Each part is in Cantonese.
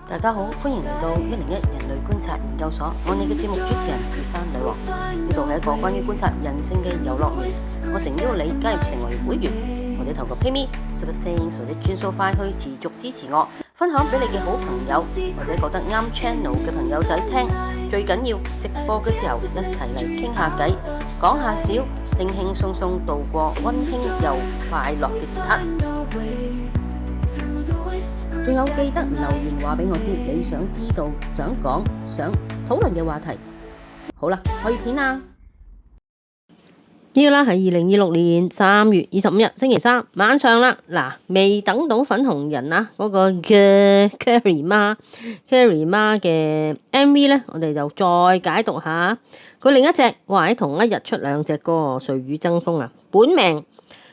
大家好，歡迎嚟到101人類觀察研究所，我係你嘅節目主持人月山女王。呢度係一個關於觀察人性嘅遊樂園，我誠邀你加入成為會員，或者透過 PayMe、Super Thanks 或者轉數快去持續支持我，分享俾你嘅好朋友，或者覺得啱 channel 嘅朋友仔聽。最緊要直播嘅時候一齊嚟傾下偈，講下笑，輕輕鬆鬆度過溫馨又快樂嘅時刻。仲有記得留言話俾我知你想知道、想講、想討論嘅話題。好啦，可以片啦。呢個啦係2026年3月25日星期三晚上啦。嗱，未等到粉紅人啊嗰個嘅 Carrie 媽嘅 MV 咧，我哋就再解讀下佢另一隻。哇！喺同一日出兩隻歌，《誰與爭鋒》啊，本命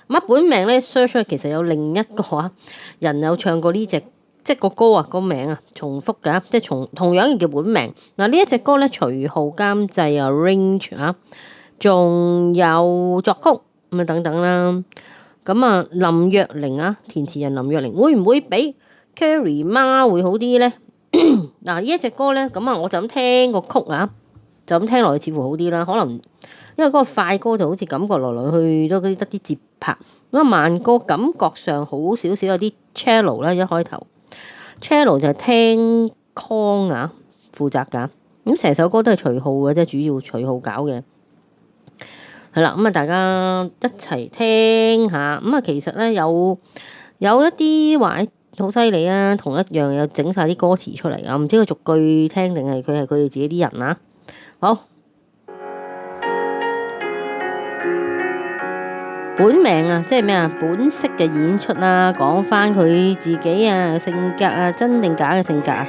乜本命咧 search 出其實有另一個人有唱過呢隻。即係個歌啊，個名啊，重複㗎，即係同樣叫本命。嗱，呢一隻歌咧，徐浩監製啊 ，arrange 啊，仲有作曲咁啊等等啦。咁啊，林若寧啊，填詞人林若寧會唔會比 Carrie 媽會好啲咧？嗱，呢一隻歌咧，咁啊，我就咁聽個曲啊，就咁聽落去似乎好啲啦。可能因為嗰個快歌就好似感覺來來去都得啲節拍，咁啊慢歌感覺上好少少有啲 cello 啦，一開頭。cello 就係聽腔啊，負責㗎。咁成首歌都係徐浩嘅，即係主要徐浩搞嘅。係啦，咁啊，大家一齊聽下。咁啊，其實咧有一啲話好犀利啊，同一樣有整晒啲歌詞出嚟啊。唔知佢逐句聽定係佢哋自己啲人啊。好。本命啊，即係咩啊？本色嘅演出啊，講翻佢自己啊性格啊，真定假嘅性格啊？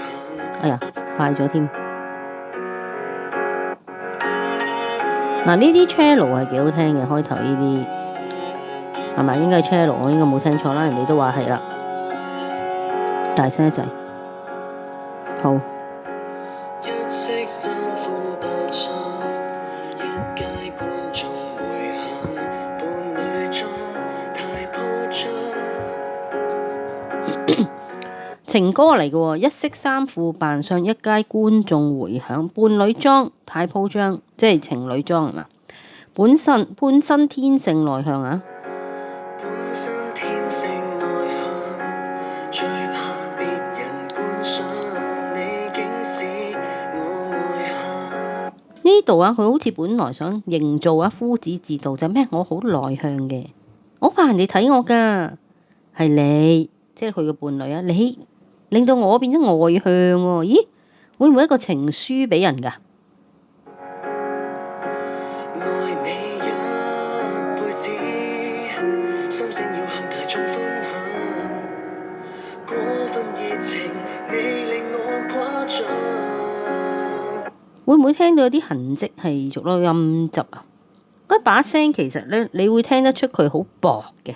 哎呀，快咗添！嗱，呢啲 cello 係幾好聽嘅，開頭呢啲係咪？應該係 cello，我應該冇聽錯啦，人哋都話係啦。大聲一陣，好。情歌嚟嘅喎，一式三褲扮上一街觀眾回響，伴侶裝太鋪張，即係情侶裝係嘛？本身天性內向啊！呢度啊，佢好似本來想營造啊夫子自道，就咩？我好內向嘅，我怕人哋睇我㗎，係你，即係佢嘅伴侶啊，你。令到我變咗外向喎，咦？會唔會一個情書俾人㗎？會唔會聽到有啲痕跡係屬於陰質啊？嗰把聲其實咧，你會聽得出佢好薄嘅，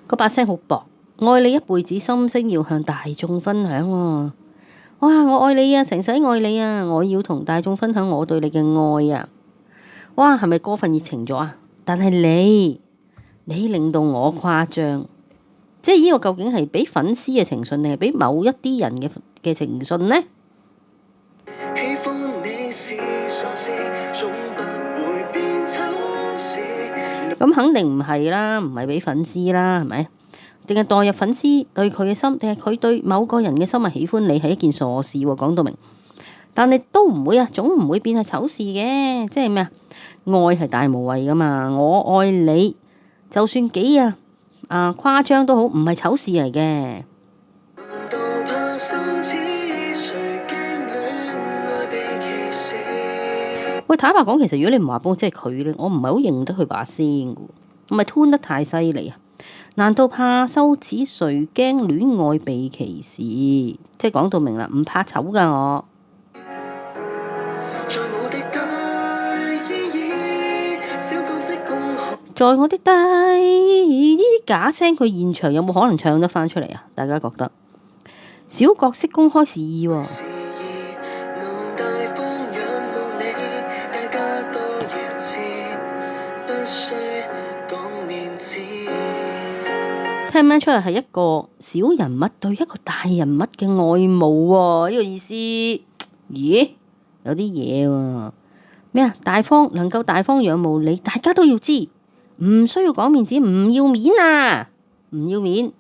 嗰把聲好薄。愛你一輩子，心聲要向大眾分享喎。哇！我愛你啊，成世愛你啊，我要同大眾分享我對你嘅愛啊。哇！係咪過分熱情咗啊？但係你令到我誇張，即係呢個究竟係俾粉絲嘅情信定係俾某一啲人嘅情信呢？咁肯定唔係啦，唔係俾粉絲啦，係咪？定係代入粉絲對佢嘅心，定係佢對某個人嘅心係喜歡你係一件傻事喎，講到明。但係都唔會啊，總唔會變係醜事嘅，即係咩啊？愛係大無畏噶嘛，我愛你，就算幾誇張都好，唔係醜事嚟嘅。喂，坦白講，其實如果你唔話幫我，即係佢咧，我唔係好認得佢把聲嘅，唔係吞得太犀利啊？難道怕羞恥？誰驚戀愛被歧視？即係講到明啦，唔怕醜㗎我。在我的低呢啲假聲，佢現場有冇可能唱得返出嚟啊？大家覺得小角色公開示意喎。聽聽唔聽出嚟係一個小人物對一個大人物嘅愛慕喎？呢個意思？咦，有啲嘢喎。咩啊？大方能夠大方仰慕你，大家都要知，唔需要講面子，唔要面啊，唔要面，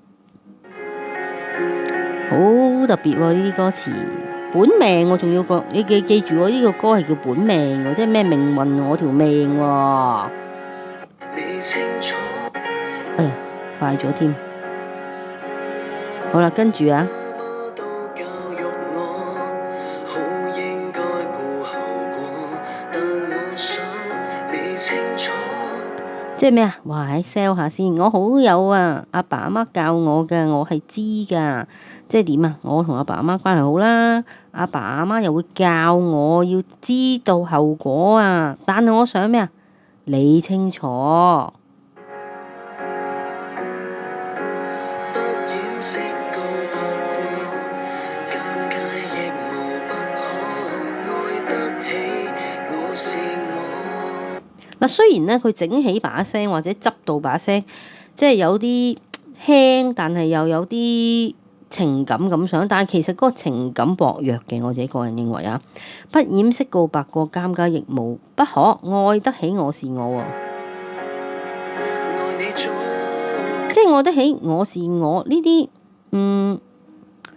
好特別喎呢啲歌詞。本命我仲要講，你記住我呢個歌係叫本命喎，即係咩命運我條命喎。哎呀，快咗添。好啦，跟住啊。即係咩啊？哇！sell 下先，我好有啊！阿爸阿媽教我㗎，我係知㗎。即係點啊？我同阿爸阿媽關係好啦，阿爸阿媽又會教我要知道後果啊。但係我想咩啊？理清楚。嗱，雖然咧佢整起把聲或者執到把聲，即係有啲輕，但係又有啲情感咁想，但係其實嗰個情感薄弱嘅，我自己個人認為啊，不掩飾告白過，尷尬亦無不可，愛得起我是我喎，即係愛得起我是我呢啲，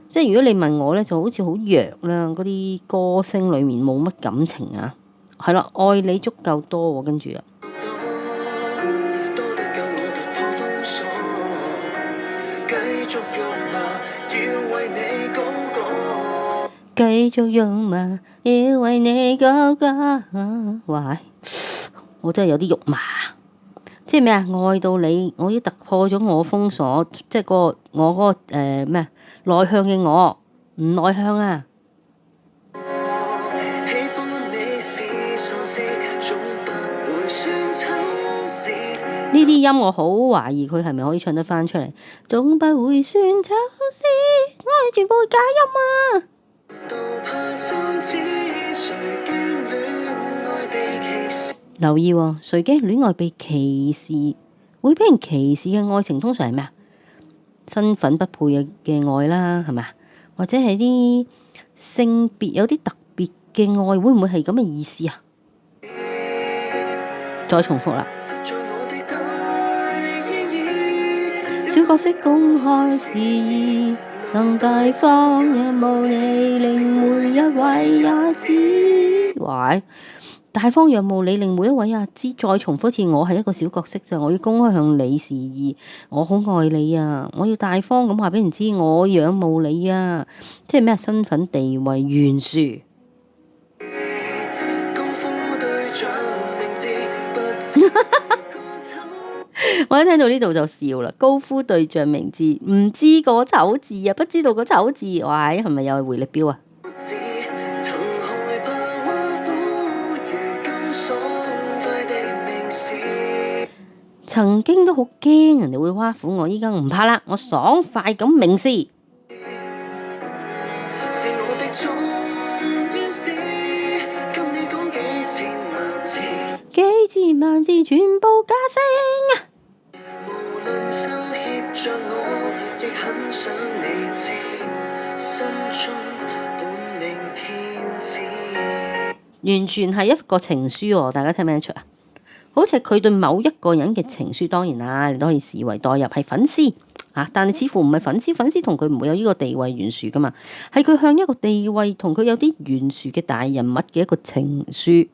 即係如果你問我咧，就好似好弱啦，嗰啲歌聲裡面冇乜感情啊。係啦，愛你足夠多喎，跟住啊，繼續用嘛，要為你高歌。哇！我真係有啲肉麻，即係咩啊？愛到你，我要突破咗我封鎖，即係我嗰個咩內向嘅我，唔內向啊！呢啲音我好懷疑佢係咪可以唱得翻出嚟？總不會算醜事，我係全部假音啊！留意喎，誰驚戀愛被歧視？會俾人歧視嘅愛情通常係咩啊？身份不配嘅愛啦，係咪啊？或者係啲性別有啲特別嘅愛，會唔會係咁嘅意思啊？再重複啦。小角色公開示意，能大方仰慕你，令每一位也知。喂，大方仰慕你，令每一位也知。再重複一次，我係一個小角色咋，我要公開向你示意，我好愛你啊！我要大方咁話俾人知，我仰慕你啊！即係咩身份地位懸殊。我一聽到呢度就笑啦，高呼對象名字，唔知個醜字啊，不知道個醜字，喂，係咪又係回力標啊？曾經都好驚人哋會挖苦我，依家唔怕啦，我爽快咁明示。幾千萬字全部假聲。完全係一個情書喎，大家聽唔聽得出啊？好似係佢對某一個人嘅情書，當然啦，你都可以視為代入係粉絲啊，但係似乎唔係粉絲，粉絲同佢唔會有呢個地位懸殊噶嘛，係佢向一個地位同佢有啲懸殊嘅大人物嘅一個情書，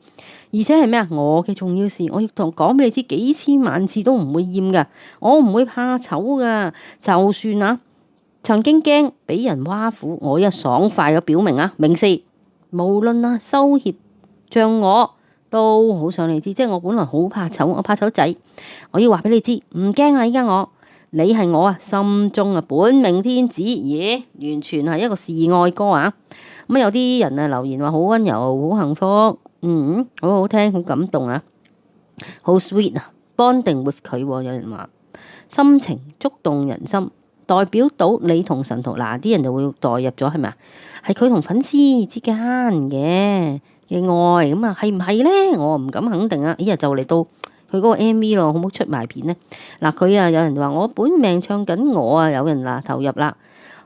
而且係咩啊？我嘅重要事，我要講俾你知，幾千萬次都唔會厭噶，我唔會怕醜噶，就算啊曾經驚俾人挖苦，我一爽快嘅表明啊，明示，無論啊羞怯像我都好想你知，即係我本來好怕醜，我怕醜仔，我要話俾你知，唔驚啊！依家你係我啊，心中啊本命天子，耶，完全係一個示愛歌啊！咁有啲人啊留言話好溫柔，好幸福，好好聽，好感動啊，好 sweet 啊 ，bonding with 佢，有人話心情觸動人心，代表到你同神徒，嗱啲人就會代入咗係咪啊？係佢同粉絲之間嘅愛咁啊，係唔係咧？我唔敢肯定啊！依日就嚟到佢嗰個 MV 咯，好唔好出埋片呢？嗱，佢啊有人話我本命唱緊我啊，有人投入啦，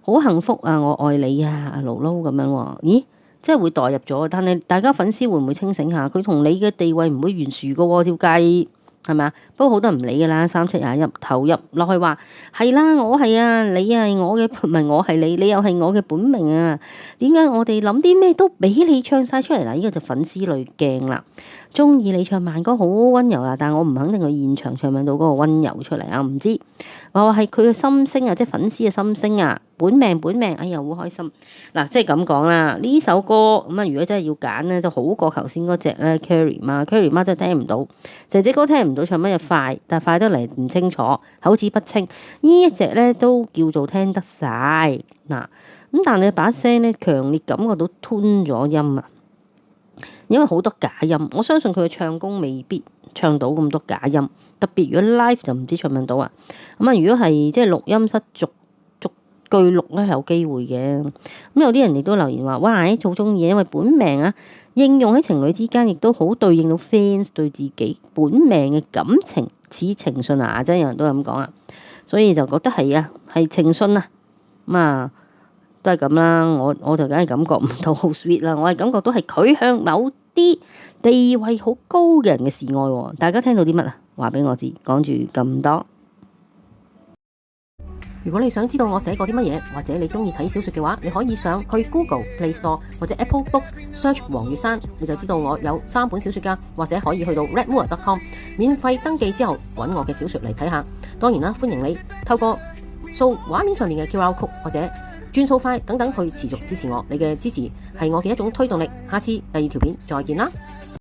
好幸福啊，我愛你啊，阿盧盧咁樣喎。咦，即係會代入咗，但係大家粉絲會唔會清醒下？佢同你嘅地位唔會懸殊噶喎，條街。係咪啊？不過好多人唔理㗎啦，3721投入落去話係啦，我係啊，你係我嘅，唔係我係你，你又係我嘅本命啊！點解我哋諗啲咩都俾你唱晒出嚟啦？呢個就粉絲濾鏡啦。中意你唱慢歌好溫柔啊，但係我唔肯定佢現場唱唔唱到嗰個溫柔出嚟啊，唔知。話係佢嘅心聲啊，即係粉絲嘅心聲啊，本命，哎呀好開心嗱，即係咁講啦。呢首歌咁啊，如果真係要揀咧，就好過頭先嗰隻咧 Carrie 媽真係聽唔到，姐姐歌聽唔到，唱乜嘢快，但係快得嚟唔清楚，口齒不清。呢一隻咧都叫做聽得晒嗱，咁但係把聲咧強烈感覺到吞咗音啊。因為好多假音，我相信佢嘅唱功未必唱到咁多假音，特別如果 live 就唔知唱唔唱到啊。咁啊，如果係即係錄音室逐句錄咧，有機會嘅。咁有啲人亦都留言話：哇，好中意，因為本命啊，應用喺情侶之間，亦都好對應到 fans 對自己本命嘅感情似情信啊！真係有人都係咁講啊，所以就覺得係啊，係情信啊，咁啊。都係咁啦，我就梗係感覺唔到好 sweet 啦，我係感覺到係佢向某啲地位好高嘅人嘅示愛喎。大家聽到啲乜啊？話俾我知，講住咁多。如果你想知道我寫過啲乜嘢，或者你中意睇小說嘅話，你可以上去 Google Play Store 或者 Apple Books search 黃月珊，你就知道我有3本小說㗎，或者可以去到 redmoor.com 免費登記之後揾我嘅小說嚟睇下。當然啦，歡迎你透過掃畫面上面嘅 QR Code 或者轉數快等等去持續支持我，你嘅支持係我嘅一種推動力。下次第2條片再見啦！